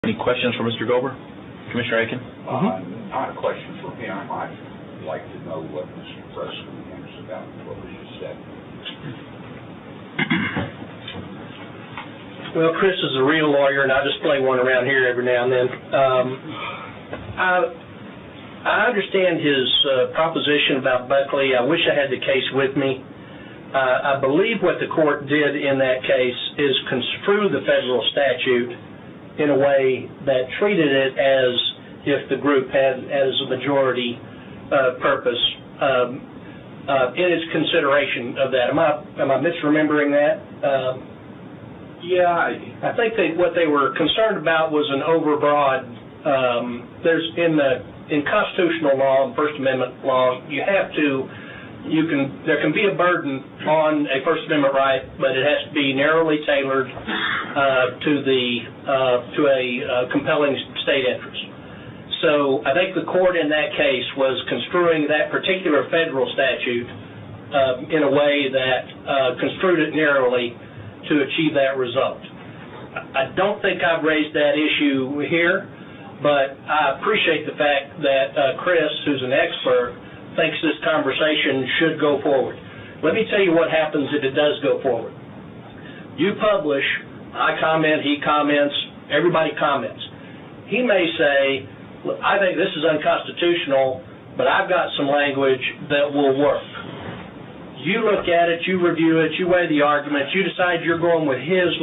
Any questions for Mr. Gober? Commissioner Aiken? Not a question for me. I might like to know what Mr. Bresnen thinks about what we just said. Well, Chris is a real lawyer, and I just play one around here every now and then. I understand his proposition about Buckley. I wish I had the case with me. I believe what the court did in that case is construe the federal statute in a way that treated it as if the group had as a majority purpose in its consideration of that. Am I misremembering that? Yeah, I think what they were concerned about was an overbroad. In constitutional law and First Amendment law, there can be a burden on a First Amendment right, but it has to be narrowly tailored to a compelling state interest. So I think the court in that case was construing that particular federal statute in a way that construed it narrowly to achieve that result. I don't think I've raised that issue here, but I appreciate the fact that Chris, who's an expert, thinks this conversation should go forward. Let me tell you what happens if it does go forward. You publish, I comment, he comments, everybody comments. He may say, look, I think this is unconstitutional, but I've got some language that will work. You look at it, you review it, you weigh the arguments, you decide you're going with his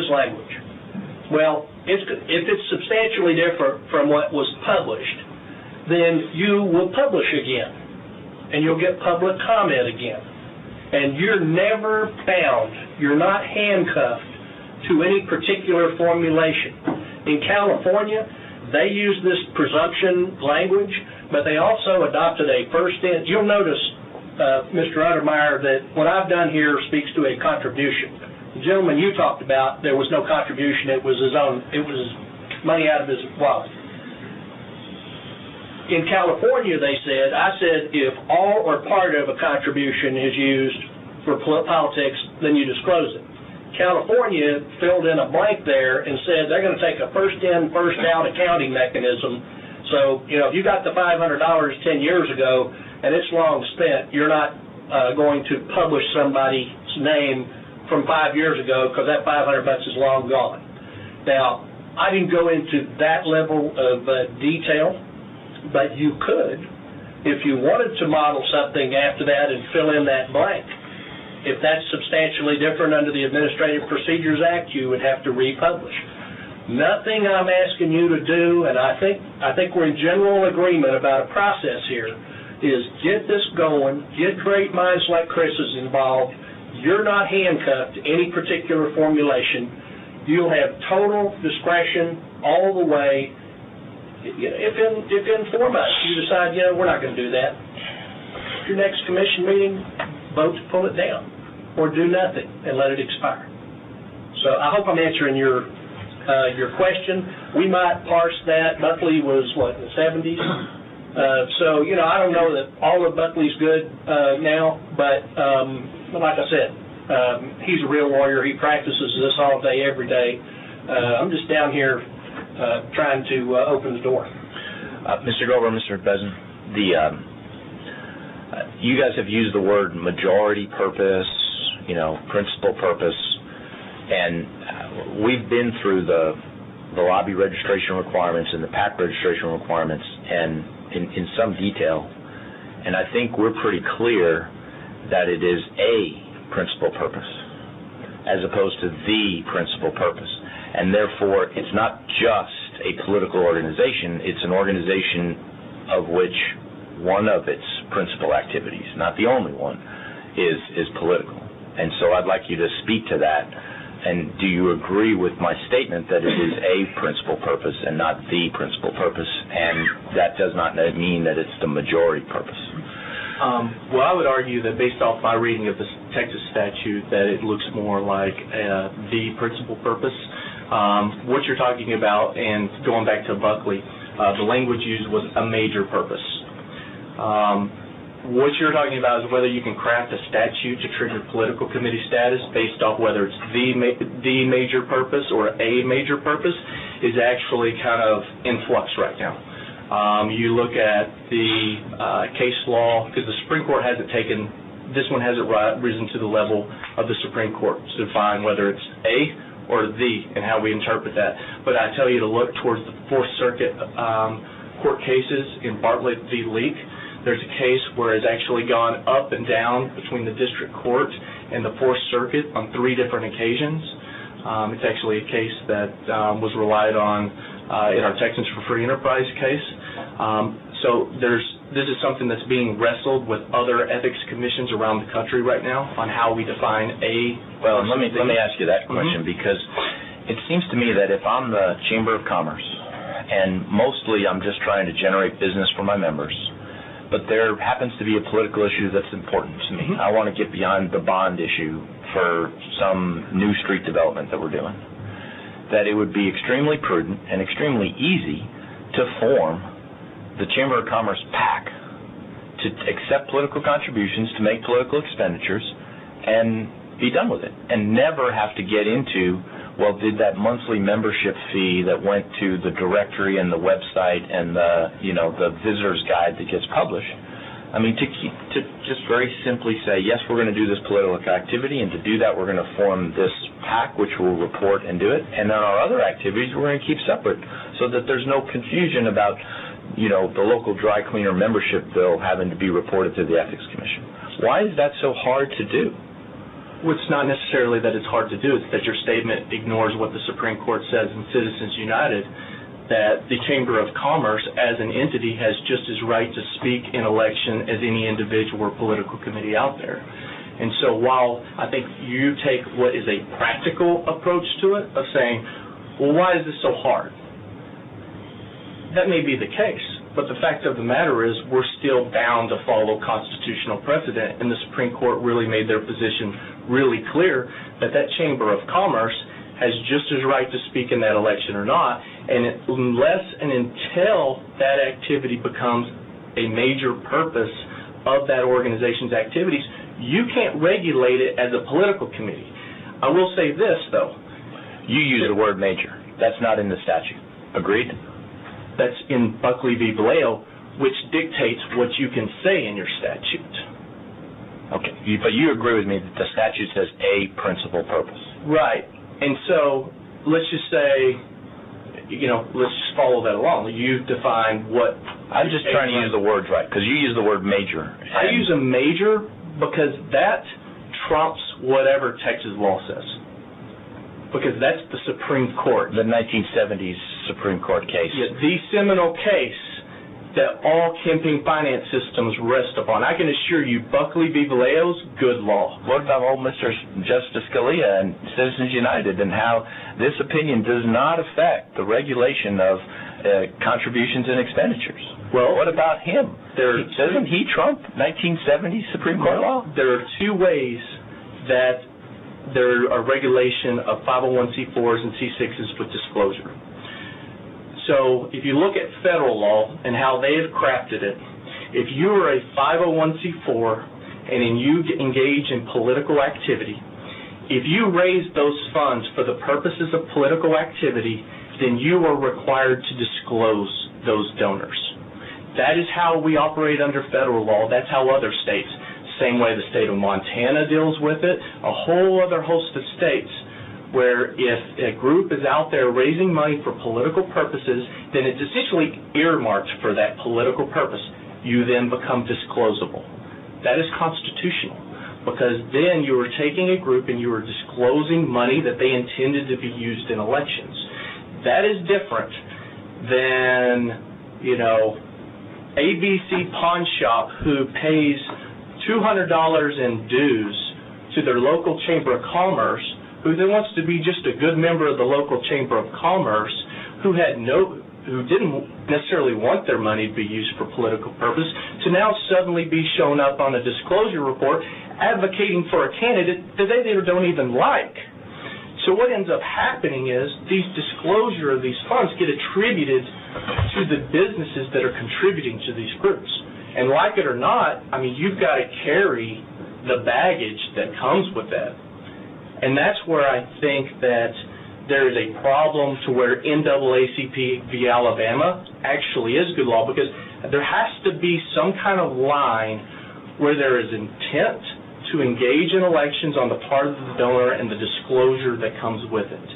language. Well, if it's substantially different from what was published, then you will publish again, and you'll get public comment again. And you're never bound, you're not handcuffed to any particular formulation. In California, they use this presumption language, but they also adopted a you'll notice, Mr. Untermeyer, that what I've done here speaks to a contribution. The gentleman you talked about, there was no contribution, it was his own, it was money out of his wallet. In California, I said, if all or part of a contribution is used for politics, then you disclose it. California filled in a blank there and said they're going to take a first-in, first-out accounting mechanism. So, if you got the $500 10 years ago and it's long spent, you're not going to publish somebody's name from 5 years ago because that $500 is long gone. Now, I didn't go into that level of detail, but you could, if you wanted to model something after that and fill in that blank. If that's substantially different under the Administrative Procedures Act, you would have to republish. Nothing I'm asking you to do, and I think we're in general agreement about a process here, is get this going, get great minds like Chris's involved. You're not handcuffed to any particular formulation. You'll have total discretion all the way. If in 4 months you decide, we're not going to do that, your next commission meeting, vote to pull it down or do nothing and let it expire. So I hope I'm answering your question. We might parse that. Buckley was, in the 70s? So, I don't know that all of Buckley's good now, but like I said, he's a real lawyer. He practices this all day, every day. I'm just down here trying to open the door. Mr. Gober, Mr. Bresnen, you guys have used the word majority purpose, principal purpose, and we've been through the lobby registration requirements and the PAC registration requirements and in some detail, and I think we're pretty clear that it is a principal purpose as opposed to the principal purpose, and therefore it's not just a political organization, it's an organization of which one of its principal activities, not the only one, is political. And so I'd like you to speak to that. And do you agree with my statement that it is a principal purpose and not the principal purpose, and that does not mean that it's the majority purpose? Well, I would argue that based off my reading of the Texas statute that it looks more like the principal purpose. What you're talking about, and going back to Buckley, the language used was a major purpose. What you're talking about is whether you can craft a statute to trigger political committee status based off whether it's the major purpose or a major purpose. is actually kind of in flux right now. You look at the case law, because the Supreme Court hasn't risen to the level of the Supreme Court to define whether it's a or the and how we interpret that. But I tell you to look towards the Fourth Circuit court cases in Bartlett v. Leak. There's a case where it's actually gone up and down between the district court and the Fourth Circuit on 3 different occasions. It's actually a case that was relied on in our Texans for Free Enterprise case. So this is something that's being wrestled with other ethics commissions around the country right now on how we define a. Well, let me ask you that question, because it seems to me that if I'm the Chamber of Commerce, and mostly I'm just trying to generate business for my members, but there happens to be a political issue that's important to me. I want to get beyond the bond issue for some new street development that we're doing, that it would be extremely prudent and extremely easy to form the Chamber of Commerce PAC to accept political contributions, to make political expenditures, and be done with it, and never have to get into, well, did that monthly membership fee that went to the directory and the website and the visitor's guide that gets published. I mean, to just very simply say, yes, we're going to do this political activity, and to do that, we're going to form this PAC, which will report and do it, and then our other activities we're going to keep separate, so that there's no confusion about, the local dry cleaner membership bill having to be reported to the Ethics Commission. Why is that so hard to do? Well, it's not necessarily that it's hard to do. It's that your statement ignores what the Supreme Court says in Citizens United, that the Chamber of Commerce as an entity has just as right to speak in election as any individual or political committee out there. And so while I think you take what is a practical approach to it of saying, well, why is this so hard? That may be the case, but the fact of the matter is we're still bound to follow constitutional precedent, and the Supreme Court really made their position really clear that Chamber of Commerce has just as right to speak in that election or not, and unless and until that activity becomes a major purpose of that organization's activities, you can't regulate it as a political committee. I will say this, though. You use the word major. That's not in the statute. Agreed? That's in Buckley v. Vallejo, which dictates what you can say in your statute. Okay, but you agree with me that the statute says a principal purpose. Right, and so let's just say, let's just follow that along. You define what... I'm just trying to use the words right, because you use the word major. I use a major because that trumps whatever Texas law says, because that's the Supreme Court. The 1970s Supreme Court case. Yeah, the seminal case that all campaign finance systems rest upon. I can assure you, Buckley v. Vallejo's good law. What about old Mr. Justice Scalia and Citizens United, and how this opinion does not affect the regulation of contributions and expenditures? Well, what about him? Doesn't he trump 1970s Supreme Court law? There are 2 ways that there are regulation of 501c4s and C6s with disclosure. So if you look at federal law and how they have crafted it, if you are a 501c4 and then you engage in political activity, if you raise those funds for the purposes of political activity, then you are required to disclose those donors. That is how we operate under federal law. That's how other states, same way the state of Montana deals with it, a whole other host of states, where if a group is out there raising money for political purposes, then it's essentially earmarked for that political purpose. You then become disclosable. That is constitutional, because then you are taking a group and you are disclosing money that they intended to be used in elections. That is different than, ABC Pawn Shop who pays $200 in dues to their local Chamber of Commerce, who then wants to be just a good member of the local Chamber of Commerce, who didn't necessarily want their money to be used for political purpose, to now suddenly be shown up on a disclosure report advocating for a candidate that they don't even like. So what ends up happening is these disclosure of these funds get attributed to the businesses that are contributing to these groups. And like it or not, you've got to carry the baggage that comes with that. And that's where I think that there is a problem to where NAACP v. Alabama actually is good law, because there has to be some kind of line where there is intent to engage in elections on the part of the donor and the disclosure that comes with it.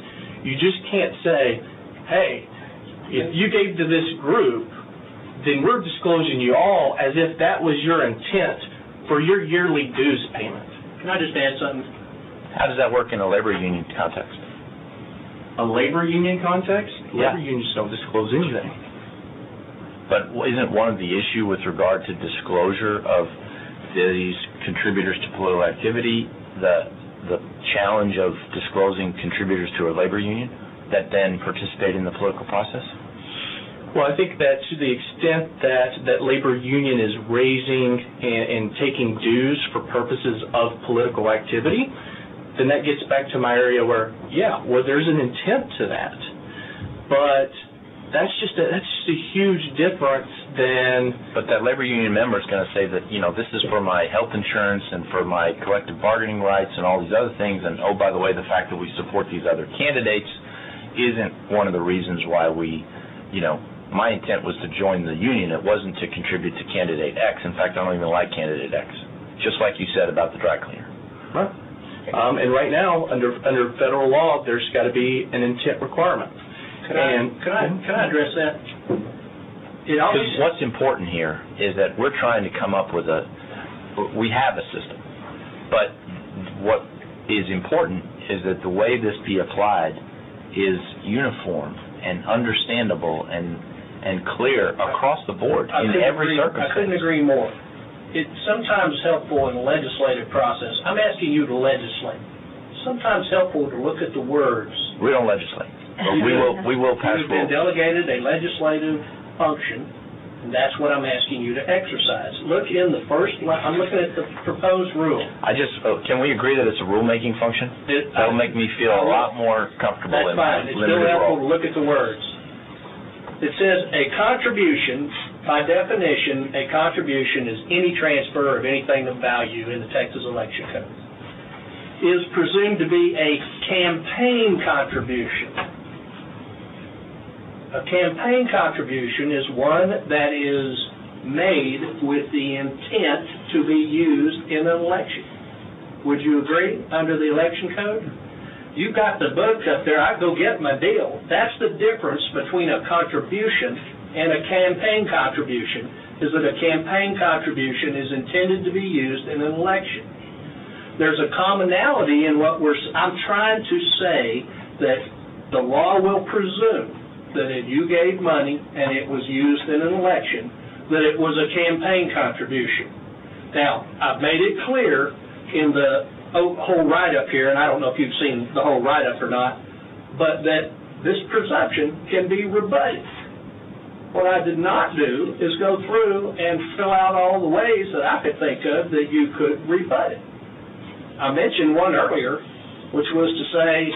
You just can't say, hey, if you gave to this group, then we're disclosing you all as if that was your intent for your yearly dues payment. Can I just add something? How does that work in a labor union context? A labor union context? Yeah. Labor unions don't disclose anything. But isn't one of the issue with regard to disclosure of these contributors to political activity the challenge of disclosing contributors to a labor union that then participate in the political process? Well, I think that to the extent that labor union is raising and taking dues for purposes of political activity, then that gets back to my area where, there's an intent to that. But that's just a huge difference than... But that labor union member is going to say that, this is for my health insurance and for my collective bargaining rights and all these other things, and oh, by the way, the fact that we support these other candidates isn't one of the reasons why we, my intent was to join the union. It wasn't to contribute to candidate X. In fact, I don't even like candidate X. Just like you said about the dry cleaner. Right. And right now, under federal law, there's got to be an intent requirement. Can I address that? Because what's important here is that we're trying to come up with we have a system. But what is important is that the way this be applied is uniform and understandable and clear across the board in every circumstance. I couldn't agree more. It's sometimes helpful in the legislative process. I'm asking you to legislate. Sometimes helpful to look at the words. We don't legislate. But we will pass rules. You've been delegated a legislative function, and that's what I'm asking you to exercise. Look in the first line. I'm looking at the proposed rule. Can we agree that it's a rule-making function? That'll make me feel a lot more comfortable in my limited role. That's fine. It's still helpful to look at the words. It says a contribution, by definition, a contribution is any transfer of anything of value in the Texas Election Code, is presumed to be a campaign contribution. A campaign contribution is one that is made with the intent to be used in an election. Would you agree under the election code? You've got the book up there. I go get my deal. That's the difference between a contribution and a campaign contribution, is that a campaign contribution is intended to be used in an election. There's a commonality in what I'm trying to say, that the law will presume that if you gave money and it was used in an election, that it was a campaign contribution. Now, I've made it clear in the whole write-up here, and I don't know if you've seen the whole write-up or not, but that this presumption can be rebutted. What I did not do is go through and fill out all the ways that I could think of that you could rebut it. I mentioned one earlier, which was to say,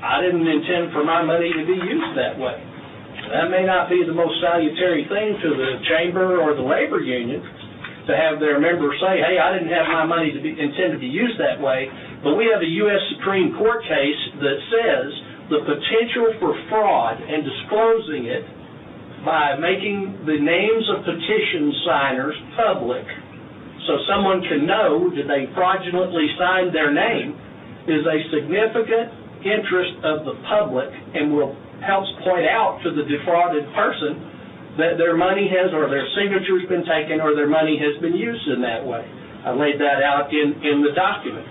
I didn't intend for my money to be used that way. That may not be the most salutary thing to the chamber or the labor union to have their members say, hey, I didn't have my money intend to be used that way, but we have a U.S. Supreme Court case that says the potential for fraud and disclosing it by making the names of petition signers public so someone can know that they fraudulently signed their name is a significant interest of the public and helps point out to the defrauded person that their money or their signature's been taken or their money has been used in that way. I laid that out in the document.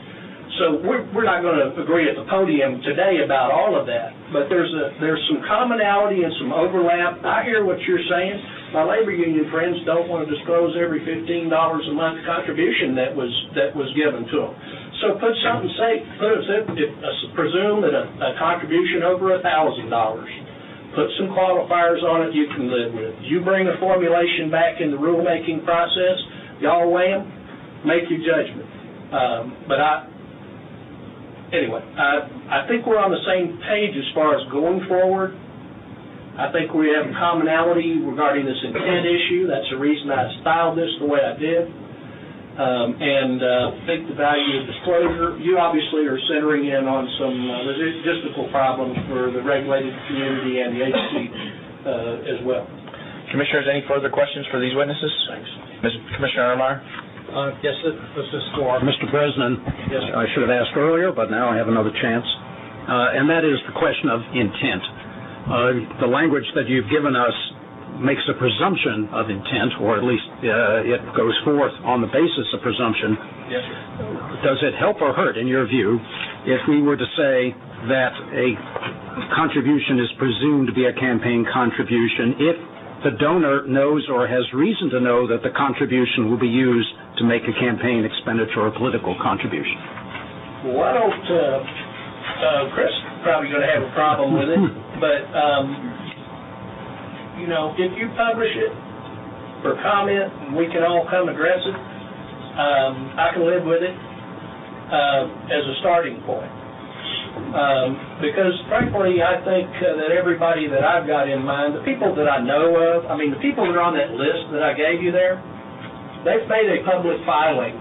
So we're not going to agree at the podium today about all of that, but there's some commonality and some overlap. I hear what you're saying. My labor union friends don't want to disclose every $15 a month contribution that was given to them. So put something safe. Presume that a contribution over $1,000. Put some qualifiers on it you can live with. You bring a formulation back in the rulemaking process, y'all weigh them, make your judgment. Anyway, I think we're on the same page as far as going forward. I think we have commonality regarding this intent issue. That's the reason I styled this the way I did. I think the value of disclosure, you obviously are centering in on some logistical problems for the regulated community and the agency as well. Commissioners, any further questions for these witnesses? Thanks. Commissioner Ermeyer? Yes, this is for Mr. Bresnen. Yes, sir. I should have asked earlier, but now I have another chance. And that is the question of intent. The language that you've given us makes a presumption of intent, or at least it goes forth on the basis of presumption. Yes, sir. Does it help or hurt, in your view, if we were to say that a contribution is presumed to be a campaign contribution if the donor knows or has reason to know that the contribution will be used to make a campaign expenditure or political contribution? Well, why don't, Chris probably going to have a problem with it, but, you know, if you publish it for comment and we can all come address it, I can live with it as a starting point. Because frankly, I think that everybody that I've got in mind, the people that I know of, I mean, the people that are on that list that I gave you there, they've made a public filing.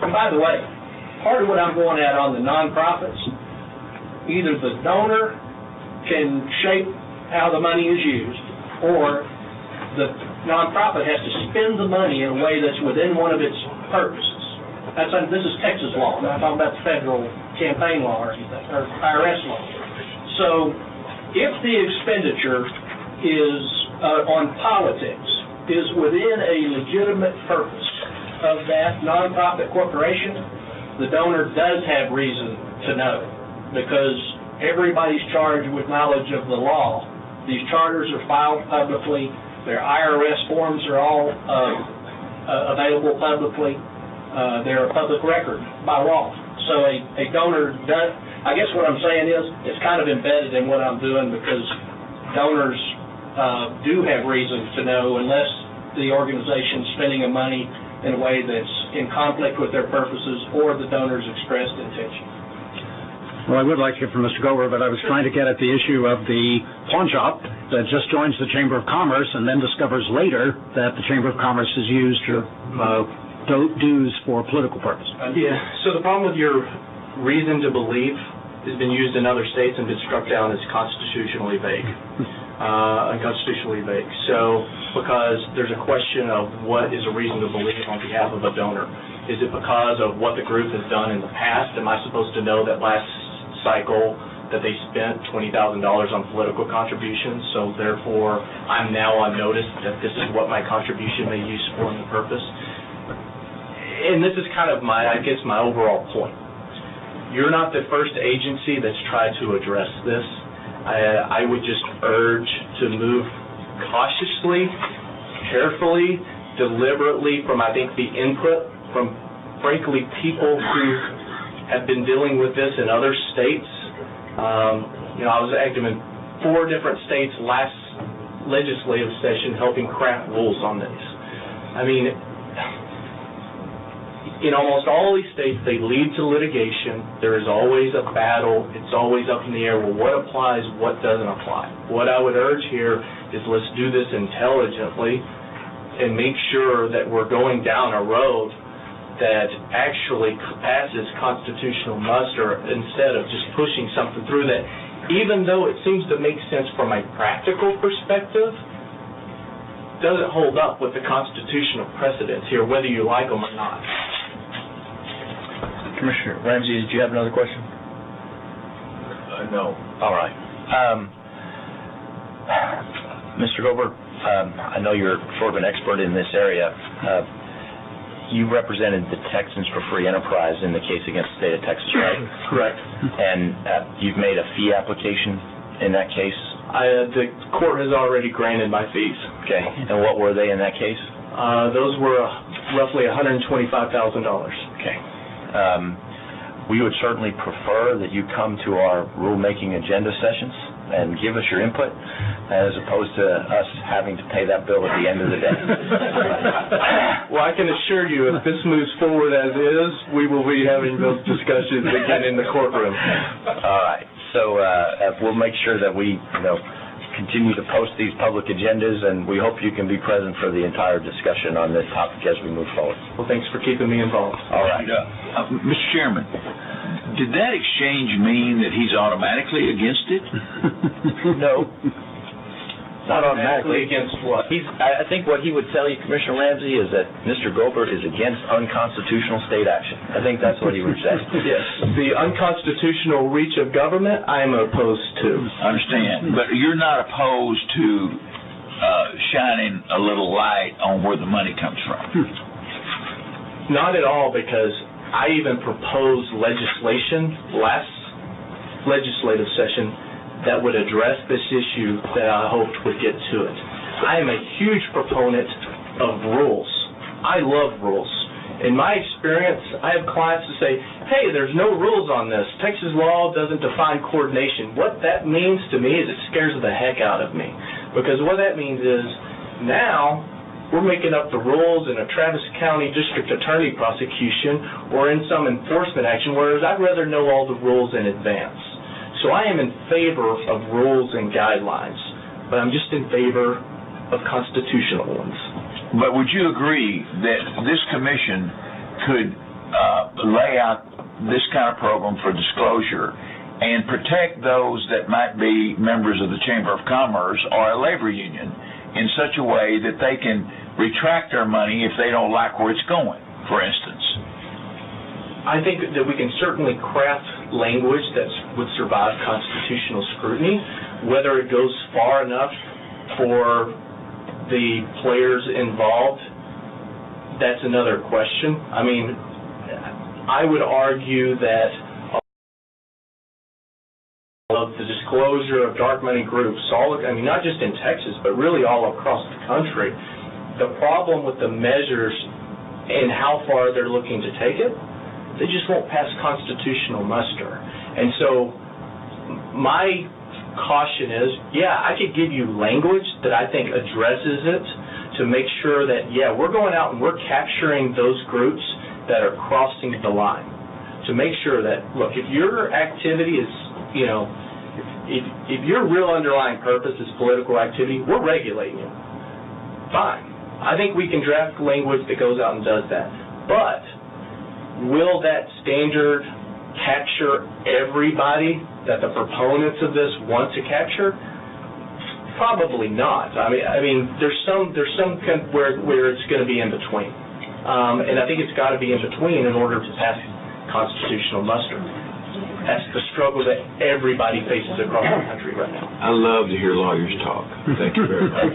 And by the way, part of what I'm going at on the nonprofits, either the donor can shape how the money is used, or the nonprofit has to spend the money in a way that's within one of its purposes. This is Texas law. I'm not talking about the federal campaign law or anything, or IRS law. So if the expenditure is on politics is within a legitimate purpose of that nonprofit corporation, the donor does have reason to know, because everybody's charged with knowledge of the law. These charters are filed publicly. Their IRS forms are all available publicly. They're a public record by law. So a donor does, I guess what I'm saying is, it's kind of embedded in what I'm doing, because donors do have reason to know, unless the organization's spending the money in a way that's in conflict with their purposes or the donor's expressed intention. Well, I would like to hear from Mr. Gober, but I was trying to get at the issue of the pawn shop that just joins the Chamber of Commerce and then discovers later that the Chamber of Commerce is used to dues for political purposes. Yeah, so the problem with your reason to believe has been used in other states and been struck down as constitutionally vague. Unconstitutionally vague. So, because there's a question of what is a reason to believe on behalf of a donor. Is it because of what the group has done in the past? Am I supposed to know that last cycle that they spent $20,000 on political contributions, so therefore I'm now on notice that this is what my contribution may use for in the purpose? And this is kind of my overall point. You're not the first agency that's tried to address this. I would just urge to move cautiously, carefully, deliberately from, I think, the input from, frankly, people who have been dealing with this in other states. I was active in 4 different states last legislative session helping craft rules on this. I mean, in almost all these states, they lead to litigation. There is always a battle. It's always up in the air. Well, what applies, what doesn't apply? What I would urge here is let's do this intelligently and make sure that we're going down a road that actually passes constitutional muster instead of just pushing something through that, even though it seems to make sense from a practical perspective, doesn't hold up with the constitutional precedents here, whether you like them or not. Commissioner Ramsey, did you have another question? No. All right. Mr. Gober, I know you're sort of an expert in this area. You represented the Texans for Free Enterprise in the case against the state of Texas, right? Correct. And you've made a fee application in that case? The court has already granted my fees. Okay. And what were they in that case? Those were roughly $125,000. Okay. We would certainly prefer that you come to our rulemaking agenda sessions and give us your input, as opposed to us having to pay that bill at the end of the day. Well, I can assure you, if this moves forward as is, we will be having those discussions again in the courtroom. All right. So we'll make sure that we, continue to post these public agendas, and we hope you can be present for the entire discussion on this topic as we move forward. Well, thanks for keeping me involved. All right. Mr. Chairman, did that exchange mean that he's automatically against it? No. Not automatically. Against what? I think what he would tell you, Commissioner Ramsey, is that Mr. Gober is against unconstitutional state action. I think that's what he would say. Yes. The unconstitutional reach of government, I am opposed to. I understand. But you're not opposed to shining a little light on where the money comes from? Not at all, because I even proposed legislation last legislative session that would address this issue that I hoped would get to it. I am a huge proponent of rules. I love rules. In my experience, I have clients that say, hey, there's no rules on this. Texas law doesn't define coordination. What that means to me is it scares the heck out of me. Because what that means is now we're making up the rules in a Travis County District Attorney prosecution or in some enforcement action, whereas I'd rather know all the rules in advance. So I am in favor of rules and guidelines, but I'm just in favor of constitutional ones. But would you agree that this commission could lay out this kind of program for disclosure and protect those that might be members of the Chamber of Commerce or a labor union in such a way that they can retract their money if they don't like where it's going, for instance? I think that we can certainly craft language that would survive constitutional scrutiny. Whether it goes far enough for the players involved, that's another question. I mean, I would argue that of the disclosure of dark money groups, not just in Texas, but really all across the country, the problem with the measures and how far they're looking to take it, they just won't pass constitutional muster. And so my caution is, I could give you language that I think addresses it to make sure that, we're going out and we're capturing those groups that are crossing the line. To make sure that, look, if your activity is, if your real underlying purpose is political activity, we're regulating you. Fine. I think we can draft language that goes out and does that. But will that standard capture everybody that the proponents of this want to capture? Probably not. I mean, there's some where it's going to be in between, and I think it's got to be in between in order to pass constitutional muster. That's the struggle that everybody faces across the country right now. I love to hear lawyers talk. Thank you very much.